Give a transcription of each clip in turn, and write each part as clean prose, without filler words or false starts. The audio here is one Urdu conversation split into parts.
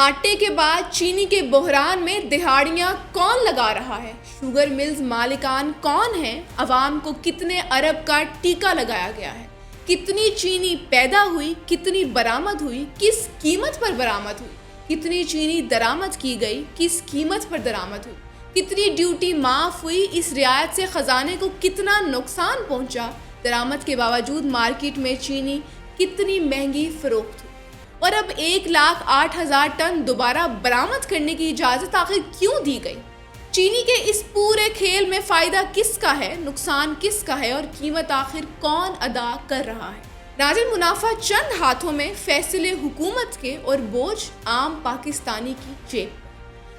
آٹے کے بعد چینی کے بحران میں دہاڑیاں کون لگا رہا ہے؟ شوگر ملز مالکان کون ہیں؟ عوام کو کتنے ارب کا ٹیکہ لگایا گیا ہے؟ کتنی چینی پیدا ہوئی، کتنی برآمد ہوئی، کس قیمت پر برآمد ہوئی؟ کتنی چینی درآمد کی گئی، کس قیمت پر درآمد ہوئی؟ کتنی ڈیوٹی معاف ہوئی؟ اس رعایت سے خزانے کو کتنا نقصان پہنچا؟ درآمد کے باوجود مارکیٹ میں چینی کتنی مہنگی فروخت ہوئی؟ اور اب 1,08,000 ٹن دوبارہ برآمد کرنے کی اجازت آخر کیوں دی گئی؟ چینی کے اس پورے کھیل میں فائدہ کس کا ہے، نقصان کس کا ہے، اور قیمت آخر کون ادا کر رہا ہے؟ ناظرین، منافع چند ہاتھوں میں، فیصلے حکومت کے اور بوجھ عام پاکستانی کی جیب۔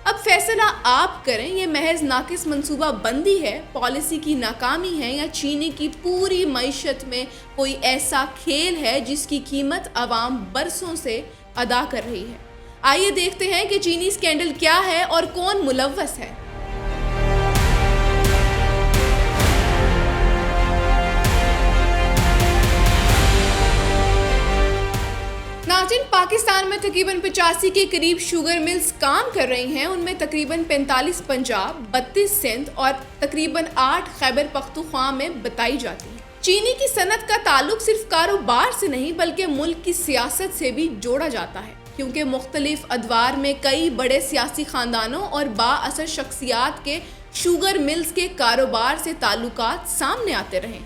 اب فیصلہ آپ کریں، یہ محض ناقص منصوبہ بندی ہے، پالیسی کی ناکامی ہے، یا چینی کی پوری معیشت میں کوئی ایسا کھیل ہے جس کی قیمت عوام برسوں سے ادا کر رہی ہے۔ آئیے دیکھتے ہیں کہ چینی اسکینڈل کیا ہے اور کون ملوث ہے۔ ناظرین، پاکستان میں تقریباً 85 کے قریب شوگر ملز کام کر رہی ہیں۔ ان میں تقریباً 45 پنجاب، 32 سندھ اور تقریباً 8 خیبر پختونخوا میں بتائی جاتی ہیں۔ چینی کی صنعت کا تعلق صرف کاروبار سے نہیں بلکہ ملک کی سیاست سے بھی جوڑا جاتا ہے، کیونکہ مختلف ادوار میں کئی بڑے سیاسی خاندانوں اور بااثر شخصیات کے شوگر ملز کے کاروبار سے تعلقات سامنے آتے رہے۔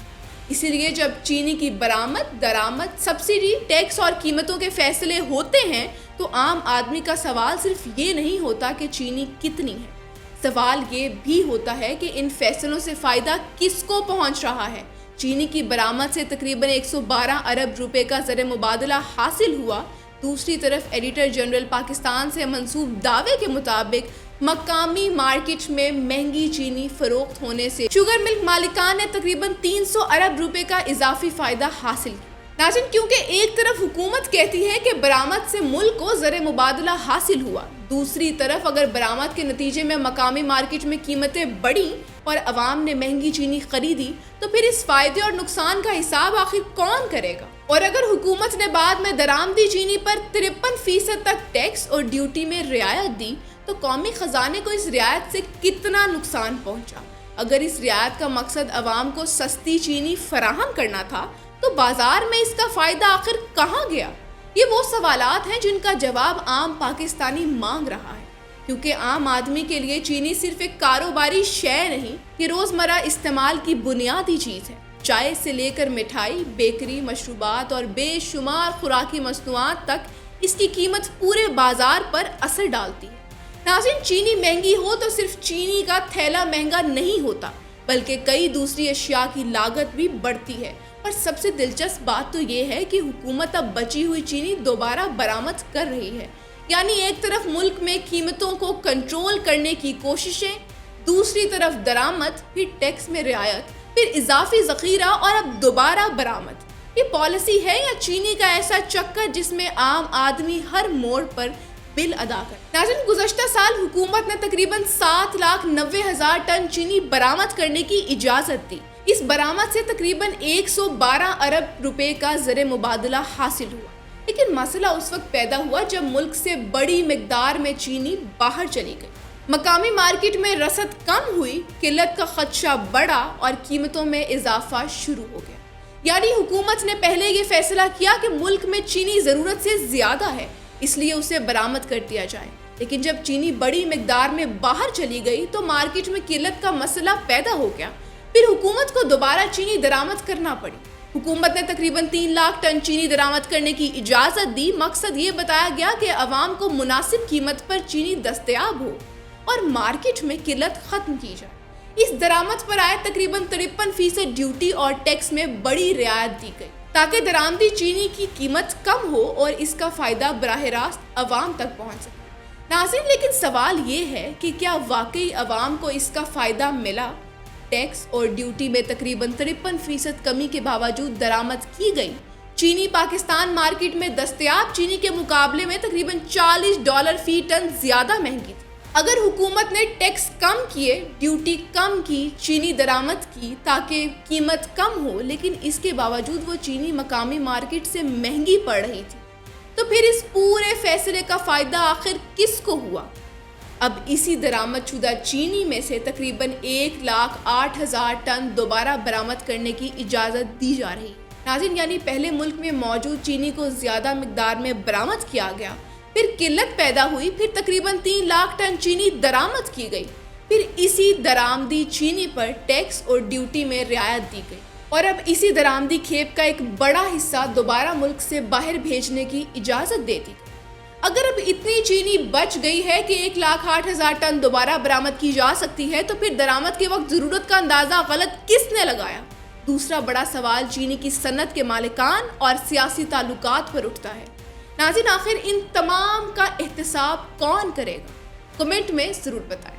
اسی لیے جب چینی کی برآمد، درآمد، سبسڈی، ٹیکس اور قیمتوں کے فیصلے ہوتے ہیں تو عام آدمی کا سوال صرف یہ نہیں ہوتا کہ چینی کتنی ہے، سوال یہ بھی ہوتا ہے کہ ان فیصلوں سے فائدہ کس کو پہنچ رہا ہے۔ چینی کی برآمد سے تقریباً 112 ارب روپے کا زر مبادلہ حاصل ہوا۔ دوسری طرف ایڈیٹر جنرل پاکستان سے منسوب دعوے کے مطابق مقامی مارکیٹ میں مہنگی چینی فروخت ہونے سے شوگر ملک مالکان نے تقریباً 300 ارب روپے کا اضافی فائدہ حاصل کیا۔ ناظرین، کیونکہ ایک طرف حکومت کہتی ہے کہ برآمد سے ملک کو زر مبادلہ حاصل ہوا، دوسری طرف اگر برآمد کے نتیجے میں مقامی مارکیٹ میں قیمتیں بڑھیں اور عوام نے مہنگی چینی خریدی تو پھر اس فائدے اور نقصان کا حساب آخر کون کرے گا؟ اور اگر حکومت نے بعد میں درآمدی چینی پر 53% تک ٹیکس اور ڈیوٹی میں رعایت دی تو قومی خزانے کو اس رعایت سے کتنا نقصان پہنچا؟ اگر اس رعایت کا مقصد عوام کو سستی چینی فراہم کرنا تھا تو بازار میں اس کا فائدہ آخر کہاں گیا؟ یہ وہ سوالات ہیں جن کا جواب عام پاکستانی مانگ رہا ہے، کیونکہ عام آدمی کے لیے چینی صرف ایک کاروباری شے نہیں، یہ روزمرہ استعمال کی بنیادی چیز ہے۔ چائے سے لے کر مٹھائی، بیکری، مشروبات اور بے شمار خوراکی مصنوعات تک اس کی قیمت پورے بازار پر اثر ڈالتی ہے۔ ناظرین، چینی مہنگی ہو تو صرف چینی کا تھیلا مہنگا نہیں ہوتا بلکہ کئی دوسری اشیاء کی لاگت بھی بڑھتی ہے، اور سب سے دلچسپ بات تو یہ ہے کہ حکومت اب بچی ہوئی چینی دوبارہ برآمد کر رہی ہے، یعنی ایک طرف ملک میں قیمتوں کو کنٹرول کرنے کی کوششیں، دوسری طرف درآمد، پھر ٹیکس میں رعایت، پھر اضافی ذخیرہ اور اب دوبارہ برآمد۔ یہ پالیسی ہے یا چینی کا ایسا چکر جس میں عام آدمی ہر موڑ پر بل ادا کر؟ ناظرین، گزشتہ سال حکومت نے تقریباً 7,90,000 ٹن چینی برآمد کرنے کی اجازت دی۔ اس برآمد سے تقریباً 112 ارب روپے کا زر مبادلہ حاصل ہوا، لیکن مسئلہ اس وقت پیدا ہوا جب ملک سے بڑی مقدار میں چینی باہر چلی گئی، مقامی مارکیٹ میں رسد کم ہوئی، قلت کا خدشہ بڑھا اور قیمتوں میں اضافہ شروع ہو گیا۔ یعنی حکومت نے پہلے یہ فیصلہ کیا کہ ملک میں چینی ضرورت سے زیادہ ہے، اس لیے اسے برآمد کر دیا جائے، لیکن جب چینی بڑی مقدار میں باہر چلی گئی تو مارکیٹ میں قلت کا مسئلہ پیدا ہو گیا، پھر حکومت کو دوبارہ چینی درآمد کرنا پڑی۔ حکومت نے تقریباً 3 لاکھ ٹن چینی درآمد کرنے کی اجازت دی۔ مقصد یہ بتایا گیا کہ عوام کو مناسب قیمت پر چینی دستیاب ہو اور مارکیٹ میں قلت ختم کی جائے۔ اس درآمد پر آئے تقریباً 53% ڈیوٹی اور ٹیکس میں بڑی رعایت دی گئی تاکہ درآمدی چینی کی قیمت کم ہو اور اس کا فائدہ براہ راست عوام تک پہنچ سکے۔ ناظرین، لیکن سوال یہ ہے کہ کیا واقعی عوام کو اس کا فائدہ ملا؟ ٹیکس اور ڈیوٹی میں تقریباً 53% کمی کے باوجود درآمد کی گئی چینی پاکستان مارکیٹ میں دستیاب چینی کے مقابلے میں تقریباً $40 فی ٹن زیادہ مہنگی تھی۔ اگر حکومت نے ٹیکس کم کیے، ڈیوٹی کم کی، چینی درآمد کی تاکہ قیمت کم ہو، لیکن اس کے باوجود وہ چینی مقامی مارکیٹ سے مہنگی پڑ رہی تھی، تو پھر اس پورے فیصلے کا فائدہ آخر کس کو ہوا؟ اب اسی درآمد شدہ چینی میں سے تقریباً 1,08,000 ٹن دوبارہ برآمد کرنے کی اجازت دی جا رہی۔ ناظرین، یعنی پہلے ملک میں موجود چینی کو زیادہ مقدار میں برآمد کیا گیا، پھر قلت پیدا ہوئی، پھر تقریباً 3 لاکھ ٹن چینی درآمد کی گئی، پھر اسی درآمدی چینی پر ٹیکس اور ڈیوٹی میں رعایت دی گئی، اور اب اسی درآمدی کھیپ کا ایک بڑا حصہ دوبارہ ملک سے باہر بھیجنے کی اجازت دے دی۔ اگر اب اتنی چینی بچ گئی ہے کہ 1,08,000 ٹن دوبارہ برآمد کی جا سکتی ہے، تو پھر درآمد کے وقت ضرورت کا اندازہ غلط کس نے لگایا؟ دوسرا بڑا سوال چینی کی صنعت کے مالکان اور سیاسی تعلقات پر اٹھتا ہے۔ ناظرین، آخر ان تمام کا احتساب کون کرے گا؟ کمنٹ میں ضرور بتائیں۔